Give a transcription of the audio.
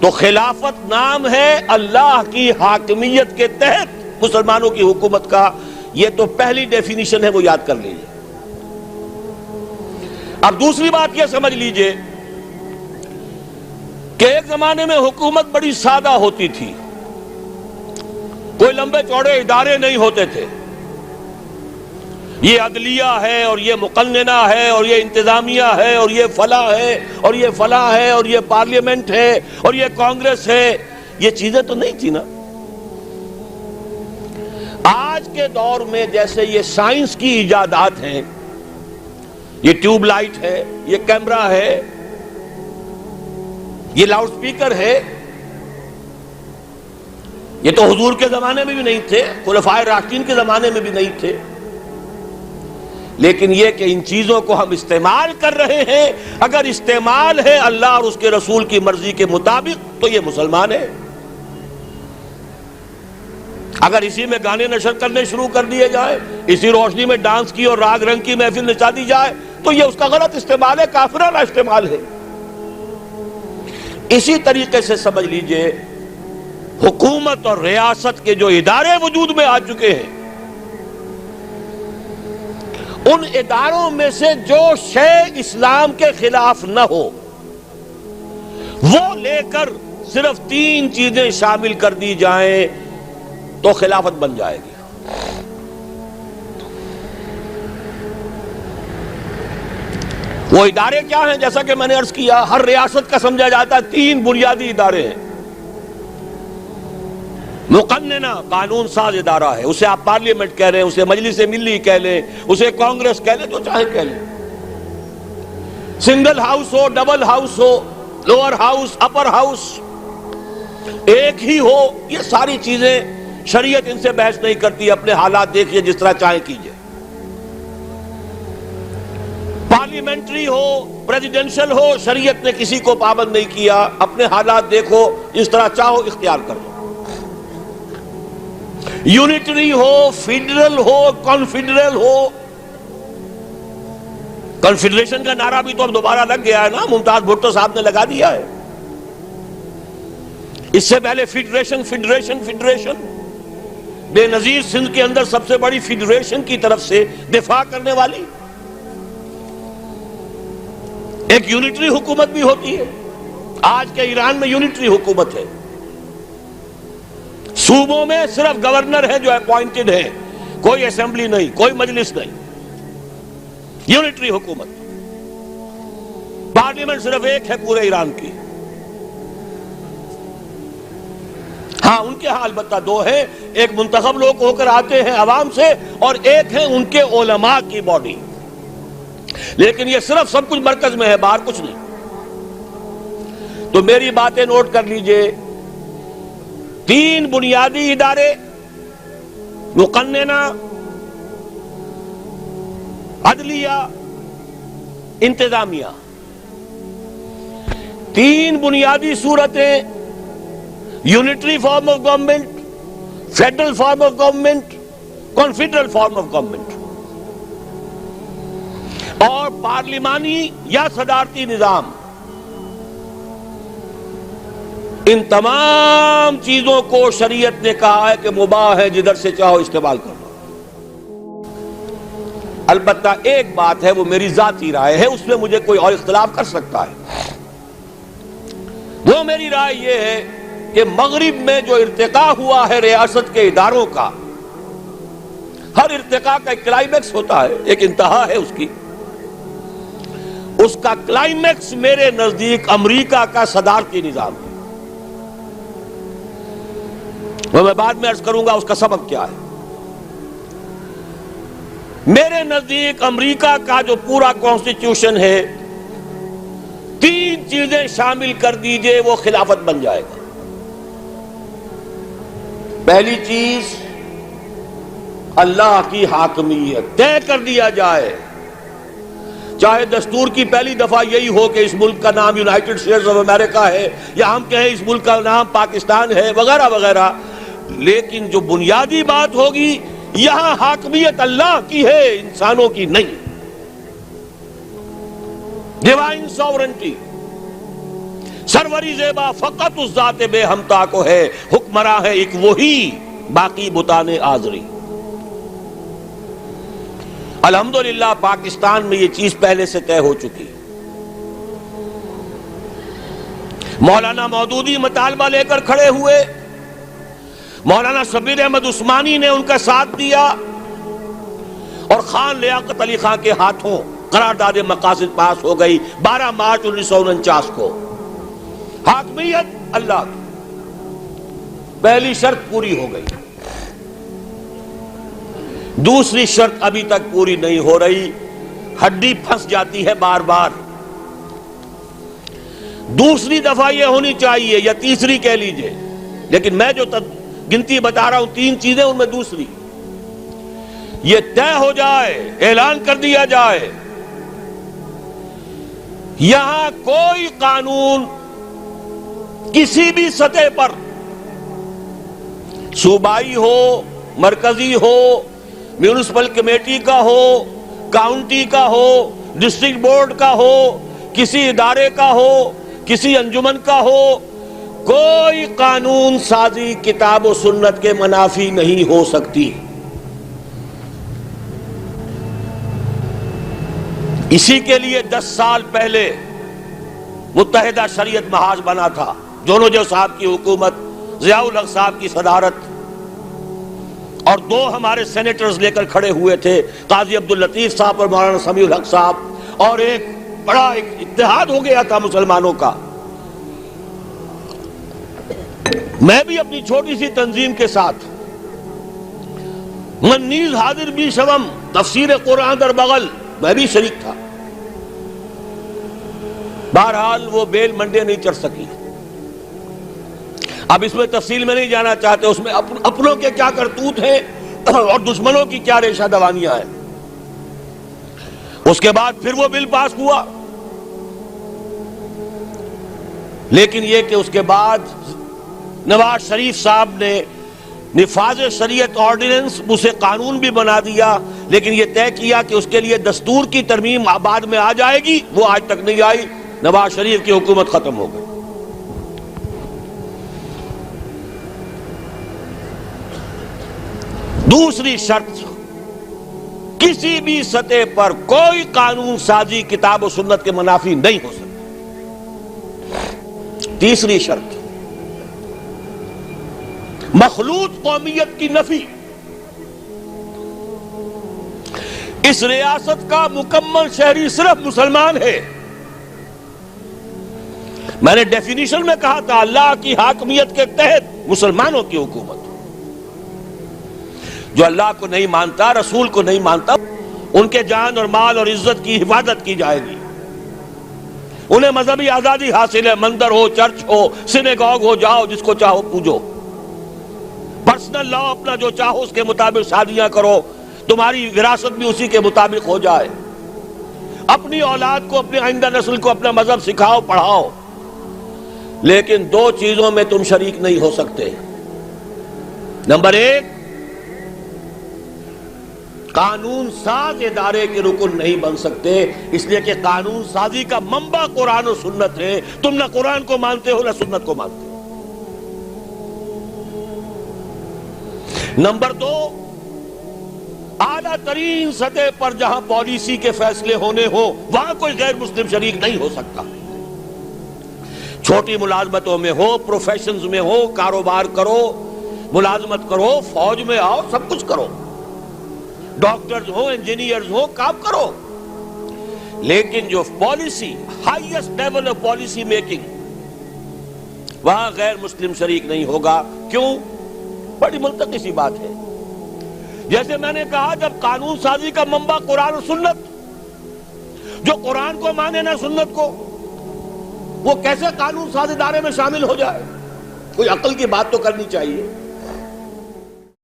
تو خلافت نام ہے اللہ کی حاکمیت کے تحت مسلمانوں کی حکومت کا. یہ تو پہلی ڈیفینیشن ہے، وہ یاد کر لیجیے. اب دوسری بات یہ سمجھ لیجیے کہ ایک زمانے میں حکومت بڑی سادہ ہوتی تھی، کوئی لمبے چوڑے ادارے نہیں ہوتے تھے. یہ عدلیہ ہے اور یہ مقننہ ہے اور یہ انتظامیہ ہے اور یہ فلاں ہے اور یہ فلاں ہے اور یہ پارلیمنٹ ہے اور یہ کانگریس ہے. یہ چیزیں تو نہیں تھی نا. آج کے دور میں جیسے یہ سائنس کی ایجادات ہیں، یہ ٹیوب لائٹ ہے، یہ کیمرہ ہے، یہ لاؤڈ سپیکر ہے، یہ تو حضور کے زمانے میں بھی نہیں تھے، خلفائے راشدین کے زمانے میں بھی نہیں تھے. لیکن یہ کہ ان چیزوں کو ہم استعمال کر رہے ہیں، اگر استعمال ہے اللہ اور اس کے رسول کی مرضی کے مطابق تو یہ مسلمان ہے. اگر اسی میں گانے نشر کرنے شروع کر دیے جائیں، اسی روشنی میں ڈانس کی اور راگ رنگ کی محفل نچا دی جائے تو یہ اس کا غلط استعمال ہے، کافرانہ استعمال ہے. اسی طریقے سے سمجھ لیجئے حکومت اور ریاست کے جو ادارے وجود میں آ چکے ہیں، ان اداروں میں سے جو شے اسلام کے خلاف نہ ہو وہ لے کر صرف 3 چیزیں شامل کر دی جائیں تو خلافت بن جائے گی. وہ ادارے کیا ہیں؟ جیسا کہ میں نے عرض کیا، ہر ریاست کا سمجھا جاتا ہے 3 بنیادی ادارے ہیں. مقننہ قانون ساز ادارہ ہے، اسے آپ پارلیمنٹ کہہ رہے ہیں، اسے مجلس ملی کہہ لیں، اسے کانگریس کہہ لیں، جو چاہے کہہ لیں. سنگل ہاؤس ہو، ڈبل ہاؤس ہو، لوور ہاؤس، اپر ہاؤس، ایک ہی ہو، یہ ساری چیزیں شریعت ان سے بحث نہیں کرتی. اپنے حالات دیکھیے، جس طرح چاہیں کیجئے. پارلیمنٹری ہو، پریزیڈنشل ہو، شریعت نے کسی کو پابند نہیں کیا. اپنے حالات دیکھو، جس طرح چاہو اختیار کر لو. یونیٹری ہو، فیڈرل ہو، کانفیڈرل ہو. کنفیڈریشن کا نعرہ بھی تو اب دوبارہ لگ گیا ہے نا، ممتاز بھٹو صاحب نے لگا دیا ہے. اس سے پہلے فیڈریشن فیڈریشن فیڈریشن، بے نظیر سندھ کے اندر سب سے بڑی فیڈریشن کی طرف سے دفاع کرنے والی ایک یونیٹری حکومت بھی ہوتی ہے. آج کے ایران میں یونیٹری حکومت ہے. صوبوں میں صرف گورنر ہیں جو اپوائنٹڈ ہیں، کوئی اسمبلی نہیں، کوئی مجلس نہیں. یونیٹری حکومت. پارلیمنٹ صرف ایک ہے پورے ایران کی. ہاں ان کے ہاں البتہ 2 ہیں، ایک منتخب لوگ ہو کر آتے ہیں عوام سے اور ایک ہے ان کے علماء کی باڈی. لیکن یہ صرف سب کچھ مرکز میں ہے، باہر کچھ نہیں. تو میری باتیں نوٹ کر لیجئے. 3 بنیادی ادارے، مقننہ، عدلیہ، انتظامیہ. 3 بنیادی صورتیں، unitary form of government, federal form of government, confederal form of government, اور پارلیمانی یا صدارتی نظام. ان تمام چیزوں کو شریعت نے کہا ہے کہ مباح ہے، جدھر سے چاہو استعمال کرو. البتہ ایک بات ہے، وہ میری ذاتی رائے ہے، اس میں مجھے کوئی اور اختلاف کر سکتا ہے. وہ میری رائے یہ ہے کہ مغرب میں جو ارتقاء ہوا ہے ریاست کے اداروں کا، ہر ارتقاء کا ایک کلائمیکس ہوتا ہے، ایک انتہا ہے اس کی. اس کا کلائمیکس میرے نزدیک امریکہ کا صدارتی نظام ہے. وہ میں بعد میں عرض کروں گا اس کا سبب کیا ہے. میرے نزدیک امریکہ کا جو پورا کانسٹیٹیوشن ہے، 3 چیزیں شامل کر دیجئے وہ خلافت بن جائے گا. پہلی چیز، اللہ کی حاکمیت طے کر دیا جائے. چاہے دستور کی پہلی دفعہ یہی ہو کہ اس ملک کا نام یونائٹڈ اسٹیٹس آف امریکہ ہے، یا ہم کہیں اس ملک کا نام پاکستان ہے، وغیرہ وغیرہ. لیکن جو بنیادی بات ہوگی، یہاں حاکمیت اللہ کی ہے، انسانوں کی نہیں. Divine sovereignty. سروری زیبا فقط اس ذات بے ہمتا کو ہے، حکمراں ہے ایک وہی، باقی بتان آزری۔ الحمدللہ پاکستان میں یہ چیز پہلے سے طے ہو چکی۔ مولانا مودودی مطالبہ لے کر کھڑے ہوئے، مولانا شبیر احمد عثمانی نے ان کا ساتھ دیا، اور خان لیاقت علی خان کے ہاتھوں قرارداد مقاصد پاس ہو گئی 12 مارچ 1949 کو۔ حاکمیت اللہ کی پہلی شرط پوری ہو گئی، دوسری شرط ابھی تک پوری نہیں ہو رہی، ہڈی پھنس جاتی ہے بار بار۔ دوسری دفعہ یہ ہونی چاہیے، یا تیسری کہہ لیجئے، لیکن میں جو گنتی بتا رہا ہوں 3 چیزیں، ان میں دوسری یہ طے ہو جائے، اعلان کر دیا جائے یہاں کوئی قانون کسی بھی سطح پر، صوبائی ہو، مرکزی ہو، میونسپل کمیٹی کا ہو، کاؤنٹی کا ہو، ڈسٹرکٹ بورڈ کا ہو، کسی ادارے کا ہو، کسی انجمن کا ہو، کوئی قانون سازی کتاب و سنت کے منافی نہیں ہو سکتی۔ اسی کے لیے 10 سال پہلے متحدہ شریعت محاذ بنا تھا، جونوجو صاحب کی حکومت، ضیاء الحق صاحب کی صدارت، اور 2 ہمارے سینیٹرز لے کر کھڑے ہوئے تھے، قاضی عبداللطیف صاحب اور مولانا سمیع الحق صاحب، اور ایک بڑا اتحاد ہو گیا تھا مسلمانوں کا۔ میں بھی اپنی چھوٹی سی تنظیم کے ساتھ، من نیز حاضر بھی شوم، تفسیر قرآن در بغل، میں بھی شریک تھا۔ بہرحال وہ بیل منڈے نہیں چڑھ سکی۔ اب اس میں تفصیل میں نہیں جانا چاہتے، اس میں اپنوں کے کیا کرتوت ہیں اور دشمنوں کی کیا ریشہ دوانیاں ہیں۔ اس کے بعد پھر وہ بل پاس ہوا، لیکن یہ کہ اس کے بعد نواز شریف صاحب نے نفاذ شریعت آرڈیننس اسے قانون بھی بنا دیا، لیکن یہ طے کیا کہ اس کے لیے دستور کی ترمیم بعد میں آ جائے گی، وہ آج تک نہیں آئی، نواز شریف کی حکومت ختم ہو گئی۔ دوسری شرط، کسی بھی سطح پر کوئی قانون سازی کتاب و سنت کے منافی نہیں ہو سکتی۔ تیسری شرط، مخلوط قومیت کی نفی۔ اس ریاست کا مکمل شہری صرف مسلمان ہے۔ میں نے ڈیفینیشن میں کہا تھا، اللہ کی حاکمیت کے تحت مسلمانوں کی حکومت۔ جو اللہ کو نہیں مانتا، رسول کو نہیں مانتا، ان کے جان اور مال اور عزت کی حفاظت کی جائے گی۔ انہیں مذہبی آزادی حاصل ہے، مندر ہو، چرچ ہو، سینیگاگ ہو، جاؤ جس کو چاہو پوجو۔ پرسنل لا اپنا جو چاہو اس کے مطابق شادیاں کرو، تمہاری وراثت بھی اسی کے مطابق ہو جائے۔ اپنی اولاد کو، اپنی آئندہ نسل کو اپنا مذہب سکھاؤ، پڑھاؤ، لیکن 2 چیزوں میں تم شریک نہیں ہو سکتے۔ نمبر 1، قانون ساز ادارے کے رکن نہیں بن سکتے، اس لیے کہ قانون سازی کا منبع قرآن و سنت ہے، تم نہ قرآن کو مانتے ہو نہ سنت کو مانتے ہو۔ نمبر 2، اعلیٰ ترین سطح پر جہاں پالیسی کے فیصلے ہونے ہو وہاں کوئی غیر مسلم شریک نہیں ہو سکتا۔ چھوٹی ملازمتوں میں ہو، پروفیشنز میں ہو، کاروبار کرو، ملازمت کرو، فوج میں آؤ، سب کچھ کرو، ڈاکٹرز ہو، انجینئرز ہو، کام کرو، لیکن جو policy, highest level of policy making, وہاں غیر مسلم شریک نہیں ہوگا۔ کیوں؟ بڑی منطقی سی بات ہے۔ جیسے میں نے کہا، جب قانون سازی کا منبع قرآن و سنت، جو قرآن کو مانے نہ سنت کو، وہ کیسے قانون ساز ادارے میں شامل ہو جائے؟ کوئی عقل کی بات تو کرنی چاہیے۔